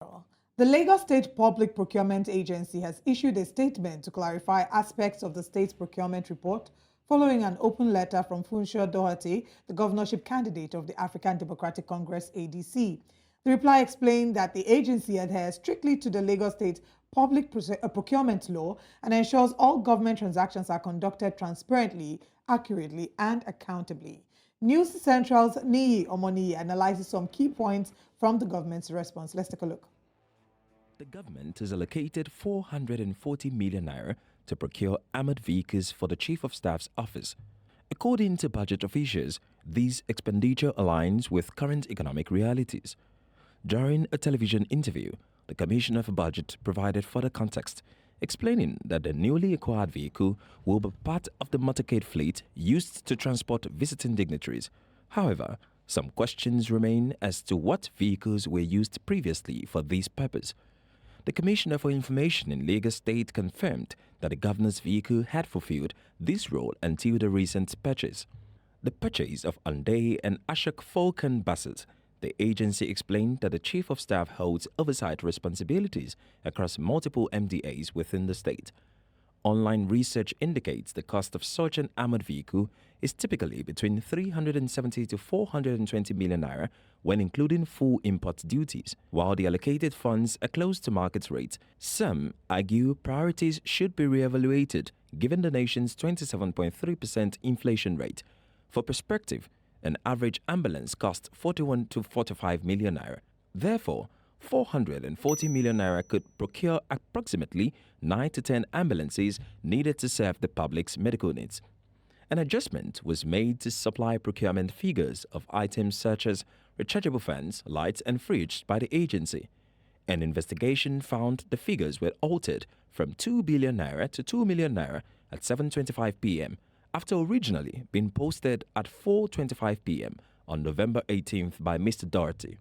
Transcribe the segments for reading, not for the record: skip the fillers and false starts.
The Lagos State Public Procurement Agency has issued a statement to clarify aspects of the state's procurement report following an open letter from Funso Doherty, the governorship candidate of the African Democratic Congress ADC. The reply explained that the agency adheres strictly to the Lagos State Public Procurement Law and ensures all government transactions are conducted transparently, accurately, and accountably. News Central's Omoni analyzes some key points from the government's response. Let's take a look. The government has allocated 440 million naira to procure armored vehicles for the Chief of Staff's office. According to budget officials, this expenditure aligns with current economic realities. During a television interview, the Commissioner for Budget provided further context, explaining that the newly acquired vehicle will be part of the motorcade fleet used to transport visiting dignitaries. However, some questions remain as to what vehicles were used previously for this purpose. The Commissioner for Information in Lagos State confirmed that the governor's vehicle had fulfilled this role until the recent purchase. The purchase of Hyundai and Ashok Falcon buses, the agency explained that the Chief of Staff holds oversight responsibilities across multiple MDAs within the state. Online research indicates the cost of such an armored vehicle is typically between 370 to 420 million naira when including full import duties. While the allocated funds are close to market rates, some argue priorities should be re-evaluated given the nation's 27.3% inflation rate. For perspective, an average ambulance costs 41 to 45 million naira. Therefore, 440 million naira could procure approximately 9 to 10 ambulances needed to serve the public's medical needs. An adjustment was made to supply procurement figures of items such as rechargeable fans, lights, and fridges by the agency. An investigation found the figures were altered from 2 billion naira to 2 million naira at 7:25 p.m. after originally being posted at 4:25 p.m. on November 18th by Mr. Doherty.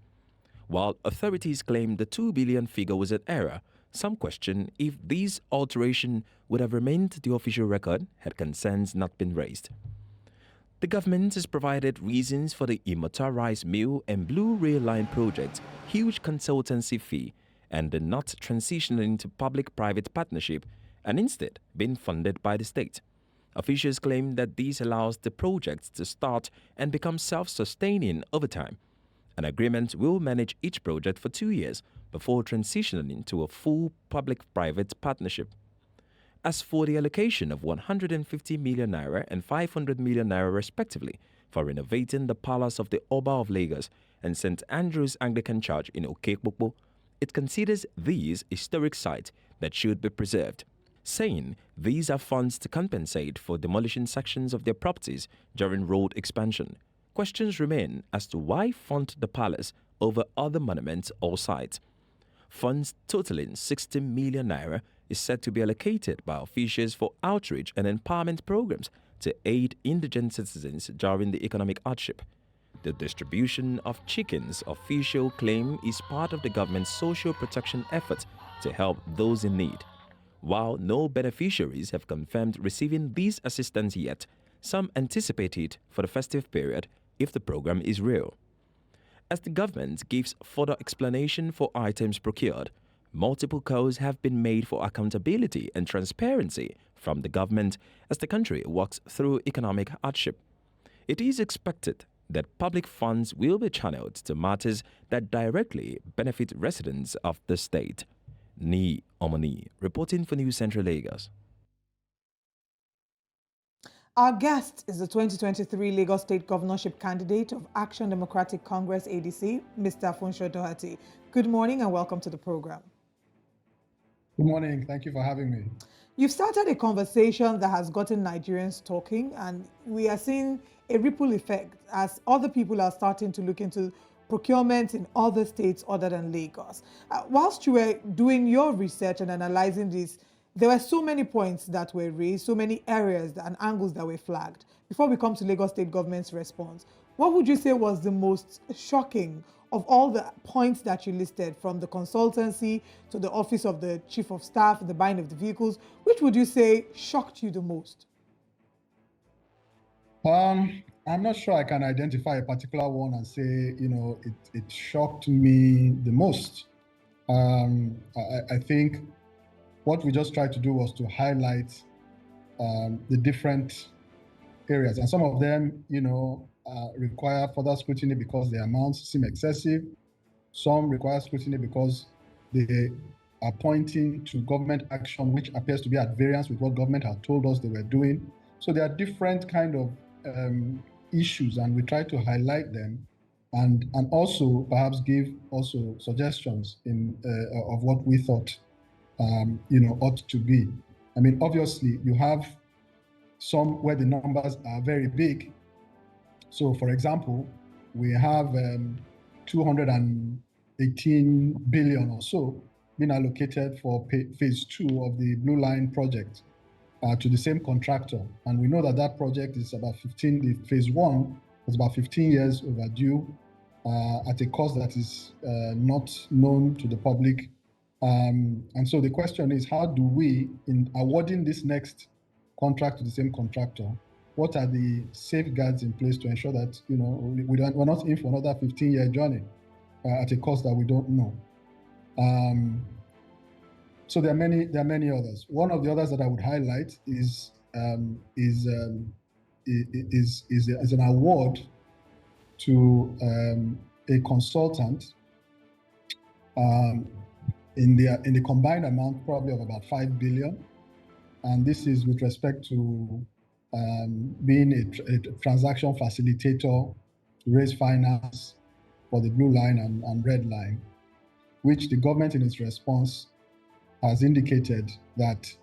While authorities claim the 2 billion figure was an error, some question if this alteration would have remained the official record had concerns not been raised. The government has provided reasons for the Imota Rice Mill and Blue Rail Line project's huge consultancy fee and the not transitioning into public-private partnership and instead being funded by the state. Officials claim that this allows the projects to start and become self-sustaining over time. An agreement will manage each project for 2 years before transitioning to a full public-private partnership. As for the allocation of 150 million naira and 500 million naira respectively for renovating the Palace of the Oba of Lagos and St. Andrew's Anglican Church in Okekpokpo, it considers these historic sites that should be preserved, saying these are funds to compensate for demolishing sections of their properties during road expansion. Questions remain as to why fund the palace over other monuments or sites. Funds totaling 60 million naira is said to be allocated by officials for outreach and empowerment programs to aid indigent citizens during the economic hardship. The distribution of chickens, official claim, is part of the government's social protection effort to help those in need. While no beneficiaries have confirmed receiving these assistance yet, some anticipate it for the festive period if the program is real. As the government gives further explanation for items procured, multiple calls have been made for accountability and transparency from the government as the country works through economic hardship. It is expected that public funds will be channeled to matters that directly benefit residents of the state. Omoni, reporting for News Central Lagos. Our guest is the 2023 Lagos State Governorship candidate of Action Democratic Congress ADC, Mr. Funso Doherty. Good morning and welcome to the program. Good morning. Thank you for having me. You've started a conversation that has gotten Nigerians talking, and we are seeing a ripple effect as other people are starting to look into procurement in other states other than Lagos. Whilst you were doing your research and analyzing this, there were so many points that were raised, so many areas and angles that were flagged. Before we come to Lagos State government's response, what would you say was the most shocking of all the points that you listed, from the consultancy to the office of the chief of staff, the buying of the vehicles? Which would you say shocked you the most? I'm not sure I can identify a particular one and say, it shocked me the most. I think what we just tried to do was to highlight the different areas, and some of them, require further scrutiny because the amounts seem excessive. Some require scrutiny because they are pointing to government action which appears to be at variance with what government had told us they were doing. So there are different kind of issues, and we try to highlight them, and also perhaps give also suggestions of what we thought ought to be. I mean, obviously, you have some where the numbers are very big. So, for example, we have 218 billion or so being allocated for phase 2 of the Blue Line project to the same contractor. And we know that that project is about 15, the phase 1 was about 15 years overdue at a cost that is not known to the public. And so the question is, how do we, in awarding this next contract to the same contractor, what are the safeguards in place to ensure that we're not in for another 15-year journey at a cost that we don't know? So there are many others. One of the others that I would highlight is an award to a consultant in the combined amount probably of about 5 billion. And this is with respect to being a transaction facilitator to raise finance for the Blue Line and Red Line, which the government in its response has indicated that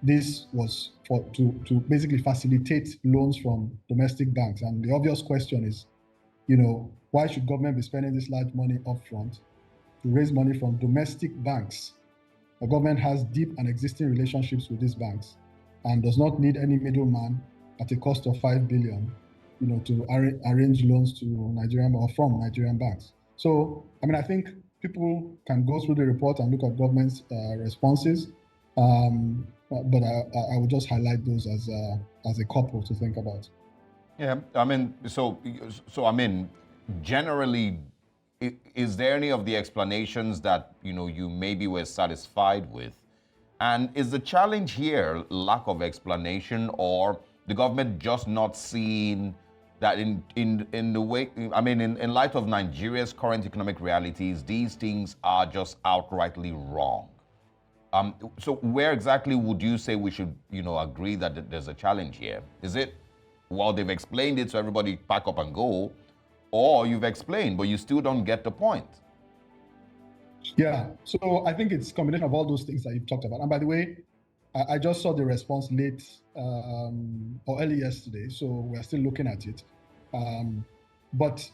this was to basically facilitate loans from domestic banks. And the obvious question is, why should government be spending this large money upfront to raise money from domestic banks? The government has deep and existing relationships with these banks and does not need any middleman at a cost of 5 billion, to arrange loans to Nigerian or from Nigerian banks. So, I think people can go through the report and look at government's responses, but I would just highlight those as a couple to think about. Yeah, generally, is there any of the explanations that you maybe were satisfied with? And is the challenge here lack of explanation, or the government just not seeing that in the way, in light of Nigeria's current economic realities, these things are just outrightly wrong? So where exactly would you say we should, agree that there's a challenge here? Is it, well, they've explained it so everybody pack up and go, or you've explained, but you still don't get the point? Yeah, so I think it's a combination of all those things that you've talked about. And by the way, I just saw the response late or early yesterday, so we're still looking at it. But,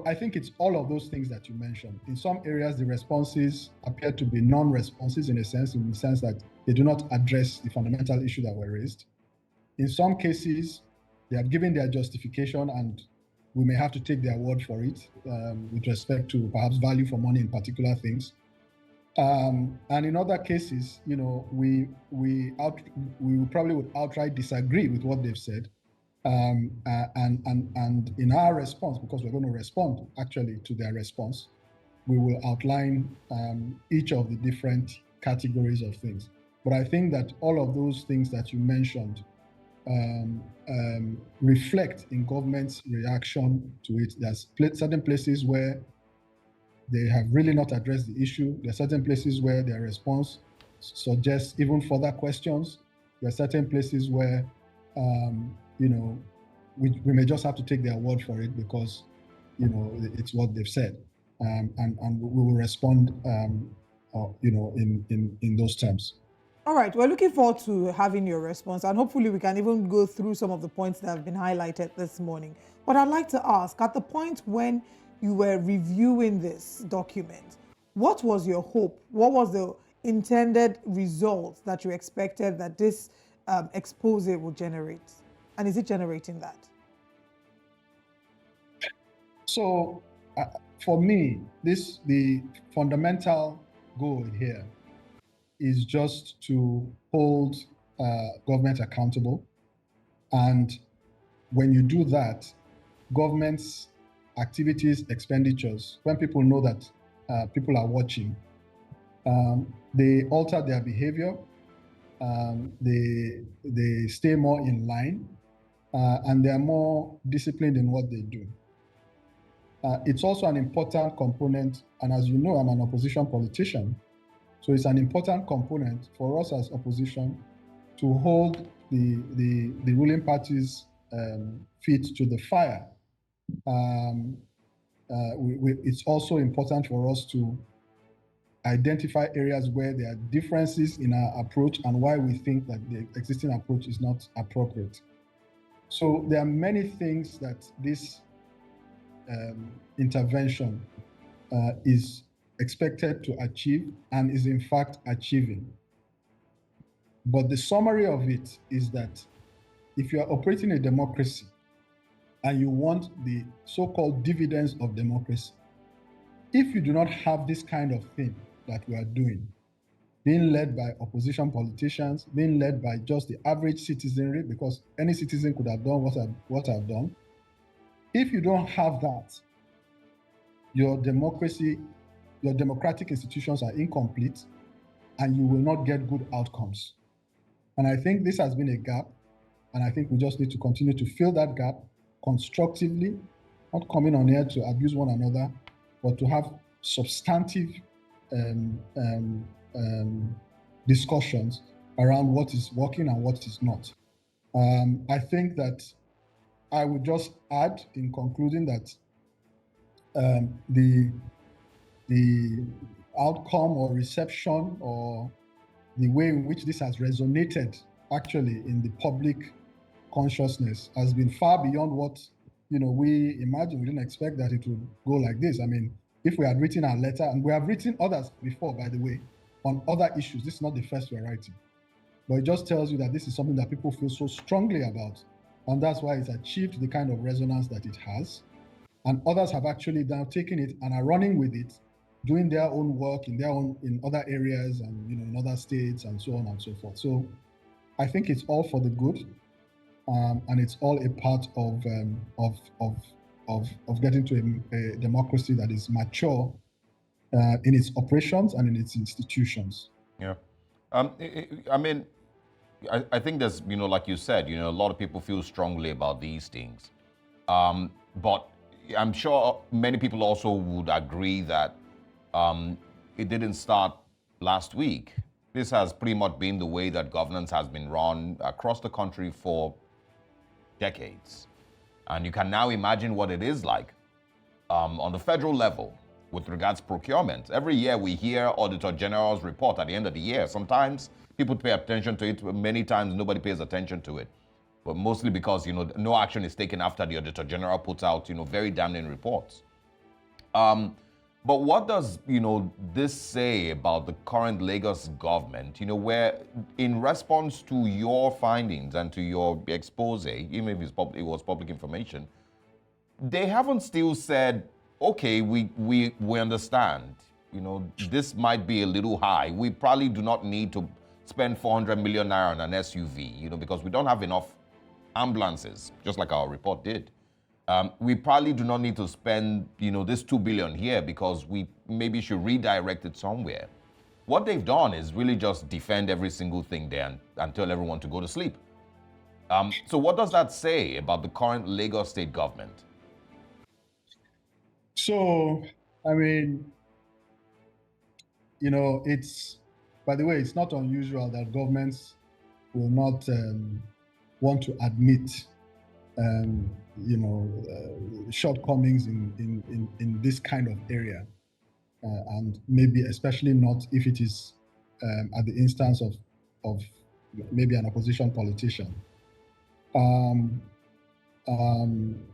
I think it's all of those things that you mentioned. In some areas, the responses appear to be non-responses in the sense that they do not address the fundamental issue that were raised. In some cases, they have given their justification, and we may have to take their word for it with respect to perhaps value for money in particular things. And in other cases, we probably would outright disagree with what they've said. And in our response, because we're going to respond actually to their response, we will outline each of the different categories of things. But I think that all of those things that you mentioned reflect in government's reaction to it. There's certain places where they have really not addressed the issue. There are certain places where their response suggests even further questions. There are certain places where, we may just have to take their word for it because, it's what they've said. And we will respond, in those terms. All right, we're looking forward to having your response, and hopefully we can even go through some of the points that have been highlighted this morning. But I'd like to ask, at the point when you were reviewing this document, what was your hope? What was the intended result that you expected that this expose would generate? And is it generating that? So, for me, the fundamental goal here is just to hold government accountable. And when you do that, government's activities, expenditures, when people know that people are watching. They alter their behavior. They stay more in line, and they are more disciplined in what they do. It's also an important component, and as you know, I'm an opposition politician, so it's an important component for us as opposition to hold the ruling party's feet to the fire. It's also important for us to identify areas where there are differences in our approach and why we think that the existing approach is not appropriate. So there are many things that this intervention is expected to achieve and is in fact achieving. But the summary of it is that if you are operating a democracy and you want the so-called dividends of democracy, if you do not have this kind of thing that we are doing, being led by opposition politicians, being led by just the average citizenry, because any citizen could have done what I've done. If you don't have that, your democracy, your democratic institutions are incomplete, and you will not get good outcomes. And I think this has been a gap, and I think we just need to continue to fill that gap constructively, not coming on here to abuse one another, but to have substantive discussions around what is working and what is not. I think that I would just add in concluding that the outcome or reception or the way in which this has resonated actually in the public consciousness has been far beyond what we imagined. We didn't expect that it would go like this. I mean, if we had written our letter, and we have written others before, by the way, on other issues, this is not the first we're writing, but it just tells you that this is something that people feel so strongly about, and that's why it's achieved the kind of resonance that it has. And others have actually now taken it and are running with it, doing their own work in other areas and in other states and so on and so forth. So I think it's all for the good, and it's all a part of getting to a democracy that is mature in its operations and in its institutions. Yeah, I mean, I think there's like you said, a lot of people feel strongly about these things, but I'm sure many people also would agree that it didn't start last week. This has pretty much been the way that governance has been run across the country for decades. And you can now imagine what it is like on the federal level with regards to procurement. Every year we hear Auditor General's report at the end of the year. Sometimes people pay attention to it, many times nobody pays attention to it. But mostly because no action is taken after the Auditor General puts out very damning reports. But what does this say about the current Lagos government? Where in response to your findings and to your expose, even if it was public information, they haven't still said, okay, we understand. This might be a little high. We probably do not need to spend 400 million naira on an SUV, because we don't have enough ambulances, just like our report did. We probably do not need to spend, this 2 billion here because we maybe should redirect it somewhere. What they've done is really just defend every single thing there and tell everyone to go to sleep. So what does that say about the current Lagos state government? So, I mean, by the way, it's not unusual that governments will not want to admit shortcomings in this kind of area, and maybe especially not if it is at the instance of maybe an opposition politician.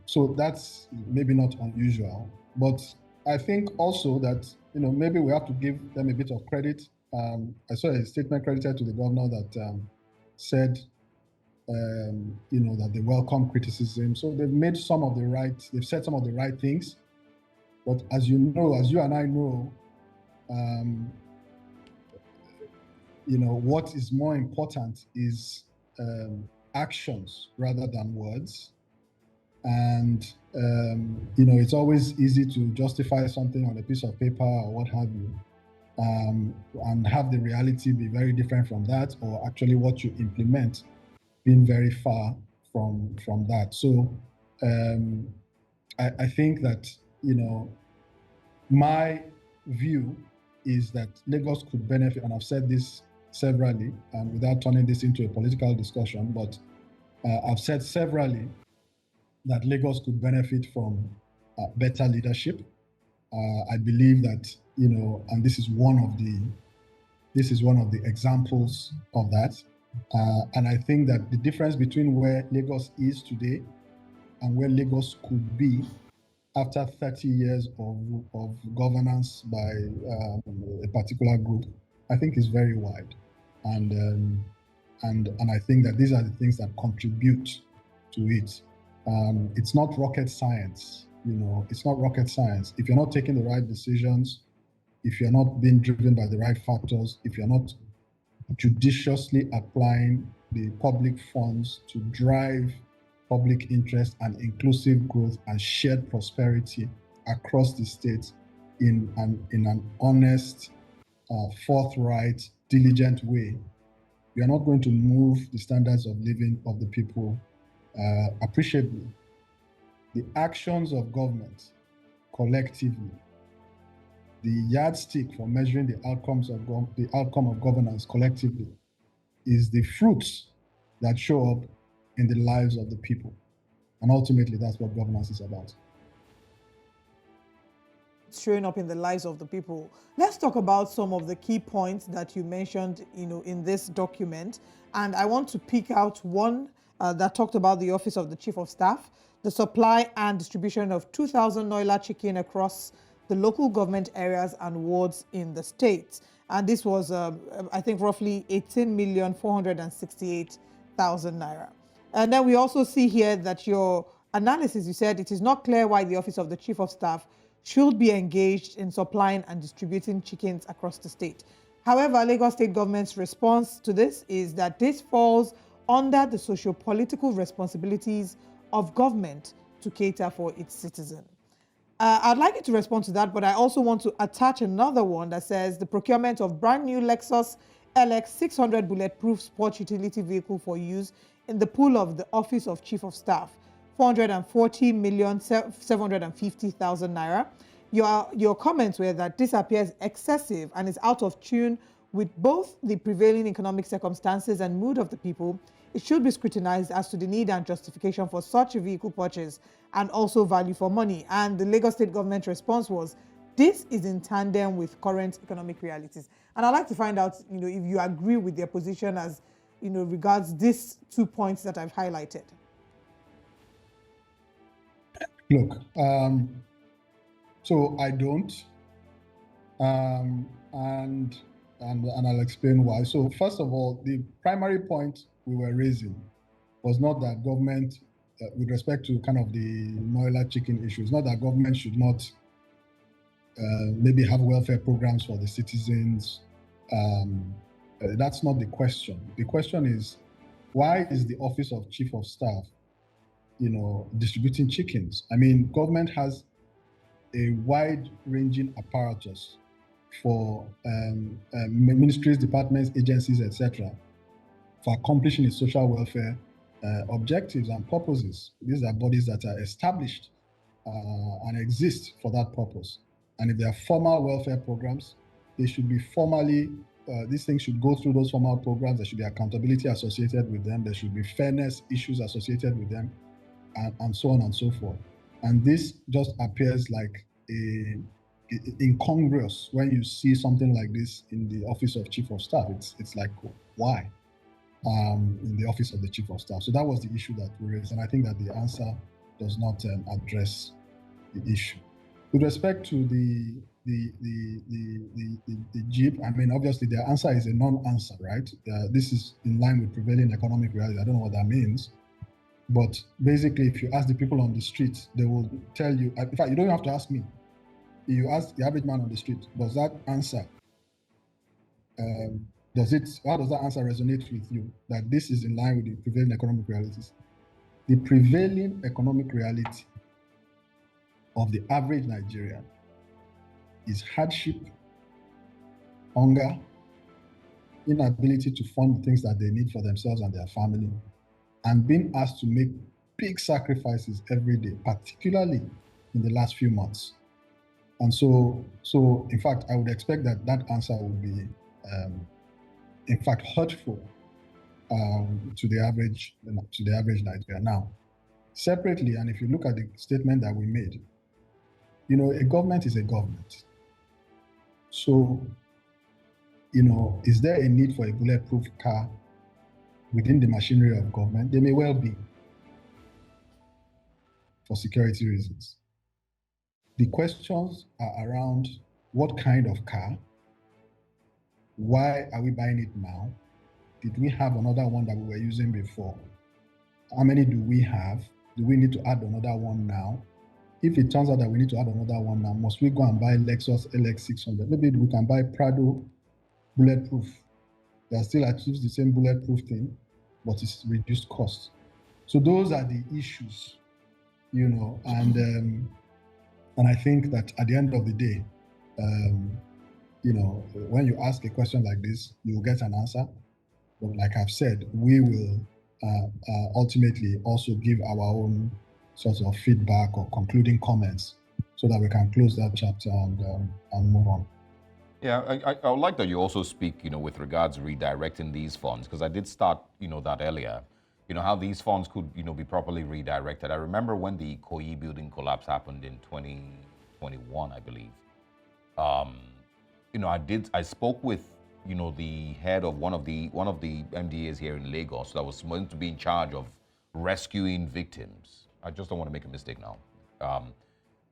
So that's maybe not unusual, but I think also that maybe we have to give them a bit of credit. I saw a statement credited to the governor that said that they welcome criticism. So they've made they've said some of the right things. But as you and I know, what is more important is actions rather than words. And it's always easy to justify something on a piece of paper or what have you, and have the reality be very different from that, or actually what you implement being very far from that. So I think that my view is that Lagos could benefit, and I've said this severally, and without turning this into a political discussion, but I've said severally that Lagos could benefit from better leadership. I believe that, and this is one of the examples of that. And I think that the difference between where Lagos is today and where Lagos could be after 30 years of governance by a particular group, I think is very wide. And I think that these are the things that contribute to it. It's not rocket science, it's not rocket science. If you're not taking the right decisions, if you're not being driven by the right factors, if you're not judiciously applying the public funds to drive public interest and inclusive growth and shared prosperity across the state in an honest, forthright, diligent way, we are not going to move the standards of living of the people appreciably. The actions of government collectively, the yardstick for measuring the outcome of governance collectively, is the fruits that show up in the lives of the people. And ultimately, that's what governance is about. Showing up in the lives of the people. Let's talk about some of the key points that you mentioned, in this document. And I want to pick out one that talked about the Office of the Chief of Staff, the supply and distribution of 2,000 Noila chicken across the local government areas and wards in the state. And this was, I think, roughly 18,468,000 naira. And then we also see here that your analysis, you said it is not clear why the Office of the Chief of Staff should be engaged in supplying and distributing chickens across the state. However, Lagos State government's response to this is that this falls under the socio-political responsibilities of government to cater for its citizens. I'd like you to respond to that, but I also want to attach another one that says the procurement of brand new Lexus LX 600 bulletproof sport utility vehicle for use in the pool of the Office of Chief of Staff, 440,750,000 naira. Your comments were that this appears excessive and is out of tune with both the prevailing economic circumstances and mood of the people. It should be scrutinized as to the need and justification for such a vehicle purchase and also value for money. And the Lagos State government response was, this is in tandem with current economic realities. And I'd like to find out, if you agree with their position as, regards these 2 points that I've highlighted. Look, so I don't, and I'll explain why. So first of all, the primary point we were raising was not that government, with respect to kind of the Noila chicken issue, it's not that government should not maybe have welfare programs for the citizens. That's not the question. The question is, why is the Office of Chief of Staff, distributing chickens? I mean, government has a wide-ranging apparatus for ministries, departments, agencies, etc., for accomplishing its social welfare objectives and purposes. These are bodies that are established and exist for that purpose. And if there are formal welfare programs, they should be formally, these things should go through those formal programs. There should be accountability associated with them. There should be fairness issues associated with them, and so on and so forth. And this just appears like incongruous when you see something like this in the Office of Chief of Staff. It's like, why? In the Office of the Chief of Staff. So that was the issue that we raised, and I think that the answer does not address the issue. With respect to the JIP, I mean, obviously the answer is a non-answer, right? This is in line with prevailing economic reality. I don't know what that means, but basically, if you ask the people on the street, they will tell you. In fact, you don't have to ask me. You ask the average man on the street, does that answer? How does that answer resonate with you, that this is in line with the prevailing economic realities? the prevailing economic reality of the average Nigerian is hardship, hunger, inability to fund the things that they need for themselves and their family, and being asked to make big sacrifices every day, particularly in the last few months. And so in fact, I would expect that that answer would be, in fact, hurtful to the average Nigerian. Now, separately, and if you look at the statement that we made, a government is a government. So, is there a need for a bulletproof car within the machinery of government? There may well be, for security reasons. The questions are around what kind of car, why are we buying it now? Did we have another one that we were using before? How many do we have? Do we need to add another one now? If it turns out that we need to add another one now, must we go and buy Lexus LX600? Maybe we can buy Prado bulletproof that still achieves the same bulletproof thing, but it's reduced cost. So those are the issues, and I think that at the end of the day, when you ask a question like this, you will get an answer. But like I've said, we will ultimately also give our own sort of feedback or concluding comments so that we can close that chapter and move on. Yeah, I would like that you also speak, with regards redirecting these funds, because I did start, that earlier, how these funds could, be properly redirected. I remember when the Ikoyi building collapse happened in 2021, I believe. I spoke with, the head of one of the MDAs here in Lagos that was meant to be in charge of rescuing victims. I just don't want to make a mistake now.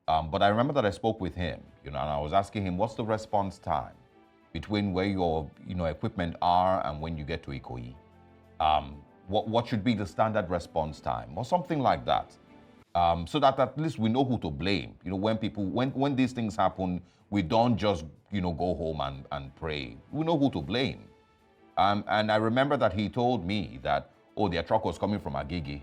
But I remember that I spoke with him, and I was asking him, what's the response time between where your, equipment are and when you get to Ikoyi? What should be the standard response time or something like that? So that at least we know who to blame. When these things happen, we don't just, go home and pray. We know who to blame. And I remember that he told me that, their truck was coming from Agege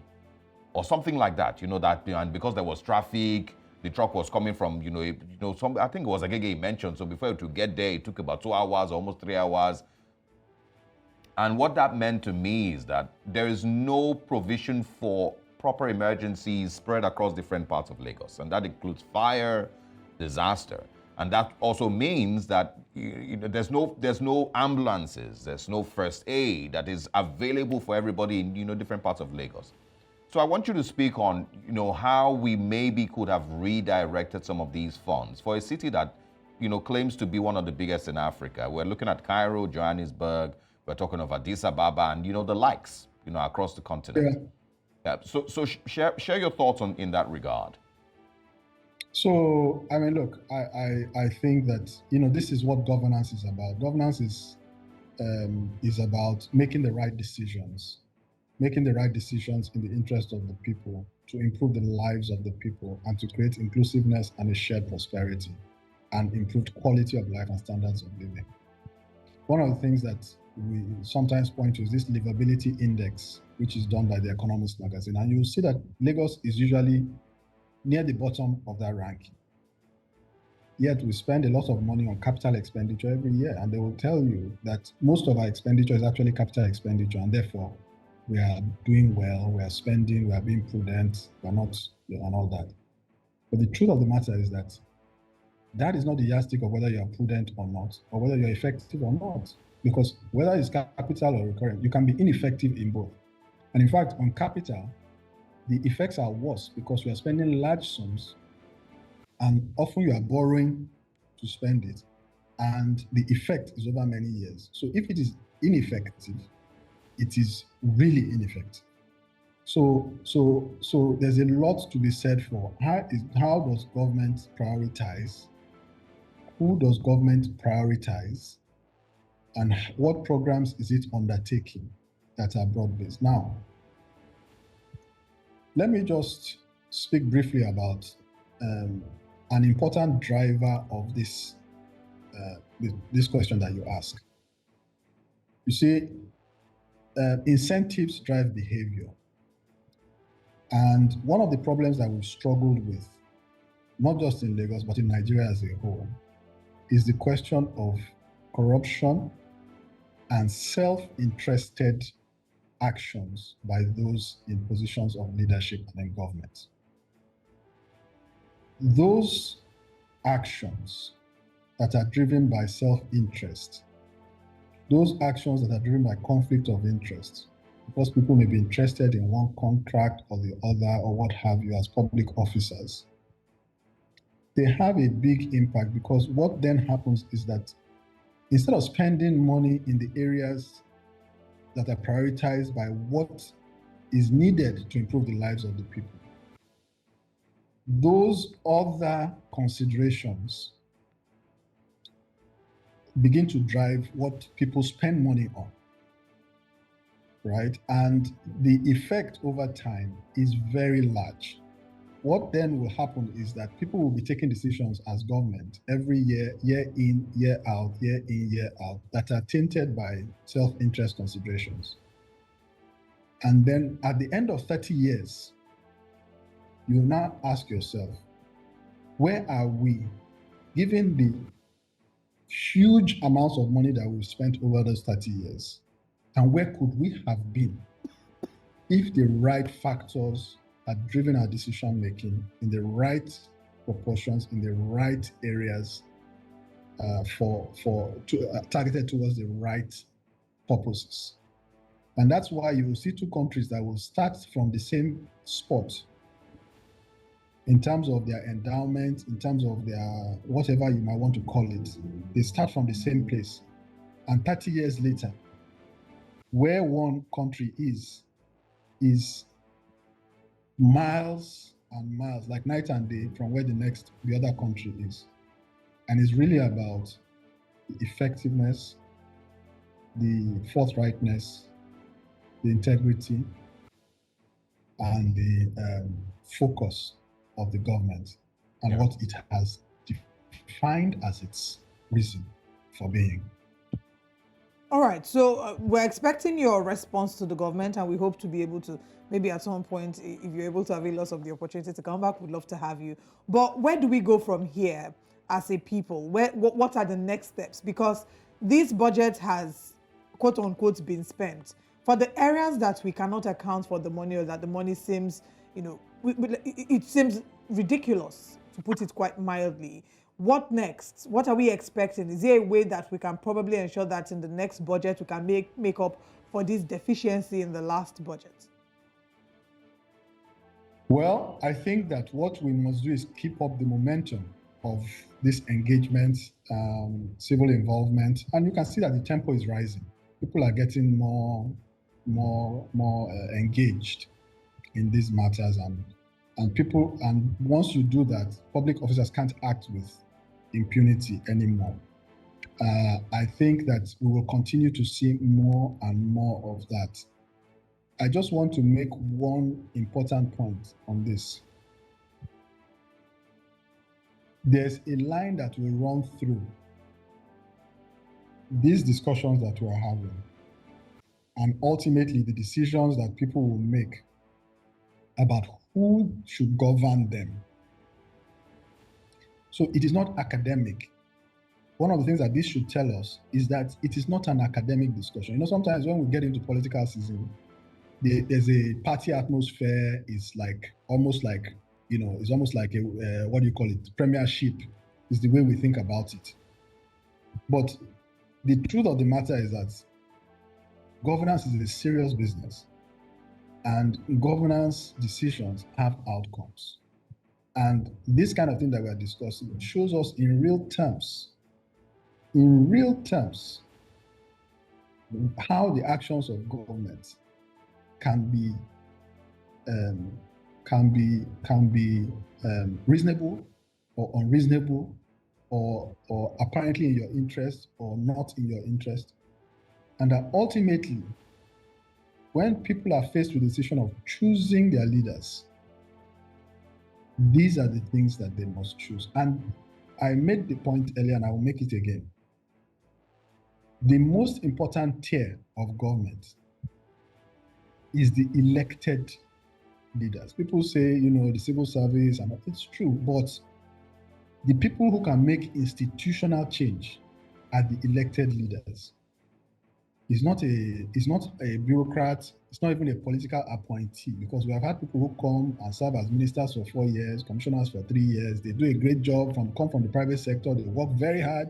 or something like that, and because there was traffic, the truck was coming from, I think it was Agege he mentioned. So before to get there, it took about 2 hours, almost 3 hours. And what that meant to me is that there is no provision for proper emergencies spread across different parts of Lagos. And that includes fire, disaster. And that also means that there's no ambulances, there's no first aid that is available for everybody in different parts of Lagos. So I want you to speak on, how we maybe could have redirected some of these funds for a city that, claims to be one of the biggest in Africa. We're looking at Cairo, Johannesburg, we're talking of Addis Ababa and, the likes, across the continent. Yeah. So share your thoughts in that regard. So, look, I think that, this is what governance is about. Governance is about making the right decisions in the interest of the people, to improve the lives of the people, and to create inclusiveness and a shared prosperity, and improved quality of life and standards of living. One of the things that we sometimes point to is this livability index, which is done by the Economist magazine. And you'll see that Lagos is usually near the bottom of that ranking. Yet we spend a lot of money on capital expenditure every year, and they will tell you that most of our expenditure is actually capital expenditure, and therefore we are doing well, we are spending, we are being prudent, we are not, and all that. But the truth of the matter is that that is not the yardstick of whether you are prudent or not, or whether you're effective or not. Because whether it's capital or recurrent, you can be ineffective in both. And in fact, on capital, the effects are worse because we are spending large sums, and often you are borrowing to spend it, and the effect is over many years. So if it is ineffective, it is really ineffective. So there's a lot to be said for how does government prioritize, who does government prioritize, and what programs is it undertaking that are broad-based. Now, let me just speak briefly about an important driver of this question that you ask. You see, incentives drive behavior. And one of the problems that we've struggled with, not just in Lagos, but in Nigeria as a whole, is the question of corruption and self-interested actions by those in positions of leadership and in government. Those actions that are driven by self-interest, those actions that are driven by conflict of interest, because people may be interested in one contract or the other or what have you as public officers, they have a big impact, because what then happens is that instead of spending money in the areas that are prioritized by what is needed to improve the lives of the people, those other considerations begin to drive what people spend money on, right? And the effect over time is very large. What then will happen is that people will be taking decisions as government every year, year in, year out, that are tainted by self-interest considerations. And then at the end of 30 years, you now ask yourself, where are we, given the huge amounts of money that we've spent over those 30 years? And where could we have been if the right factors had driven our decision making in the right proportions, in the right areas, targeted towards the right purposes? And that's why you will see two countries that will start from the same spot in terms of their endowment, in terms of their whatever you might want to call it. They start from the same place. And 30 years later, where one country is miles and miles, like night and day, from where the other country is. And it's really about the effectiveness, the forthrightness, the integrity, and the focus of the government and what it has defined as its reason for being. All right, so we're expecting your response to the government, and we hope to be able to, maybe at some point, if you're able to avail us of the opportunity to come back, we'd love to have you. But where do we go from here as a people? What are the next steps? Because this budget has, quote unquote, been spent. For the areas that we cannot account for the money, or that the money seems, it seems ridiculous, to put it quite mildly. What next? What are we expecting? Is there a way that we can probably ensure that in the next budget we can make up for this deficiency in the last budget? Well, I think that what we must do is keep up the momentum of this engagement, civil involvement, and you can see that the tempo is rising. People are getting more engaged in these matters, and once you do that, public officers can't act with impunity anymore. I think that we will continue to see more and more of that. I just want to make one important point on this. There's a line that will run through these discussions that we're having, and ultimately the decisions that people will make about who should govern them. So it is not academic. One of the things that this should tell us is that it is not an academic discussion. Sometimes when we get into political season, there's a party atmosphere. It's almost like a, what do you call it? Premiership is the way we think about it. But the truth of the matter is that governance is a serious business, and governance decisions have outcomes. And this kind of thing that we're discussing shows us in real terms, how the actions of government can be reasonable or unreasonable, or apparently in your interest or not in your interest. And that ultimately, when people are faced with the decision of choosing their leaders, these are the things that they must choose. And I made the point earlier, and I will make it again. The most important tier of government is the elected leaders. People say, the civil service, and it's true, but the people who can make institutional change are the elected leaders. It's not a bureaucrat, it's not even a political appointee, because we have had people who come and serve as ministers for 4 years, commissioners for 3 years. They do a great job, come from the private sector, they work very hard,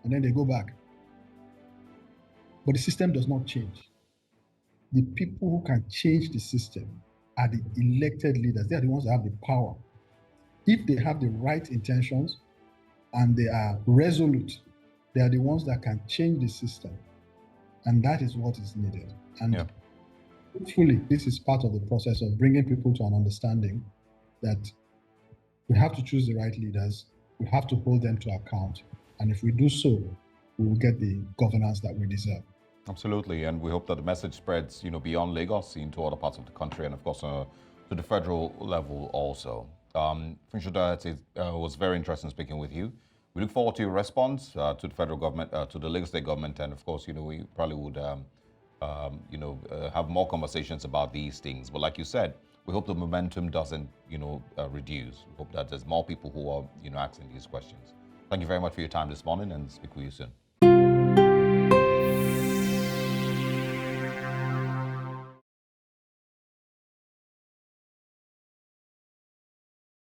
and then they go back. But the system does not change. The people who can change the system are the elected leaders. They are the ones that have the power. If they have the right intentions and they are resolute, they are the ones that can change the system. And that is what is needed. And hopefully, this is part of the process of bringing people to an understanding that we have to choose the right leaders, we have to hold them to account. And if we do so, we will get the governance that we deserve. Absolutely, and we hope that the message spreads, beyond Lagos into other parts of the country, and of course to the federal level also. Funso Doherty, it was very interesting speaking with you. We look forward to your response to the federal government, to the Lagos state government, and of course, we probably would, have more conversations about these things. But like you said, we hope the momentum doesn't, reduce. We hope that there's more people who are, asking these questions. Thank you very much for your time this morning, and speak with you soon.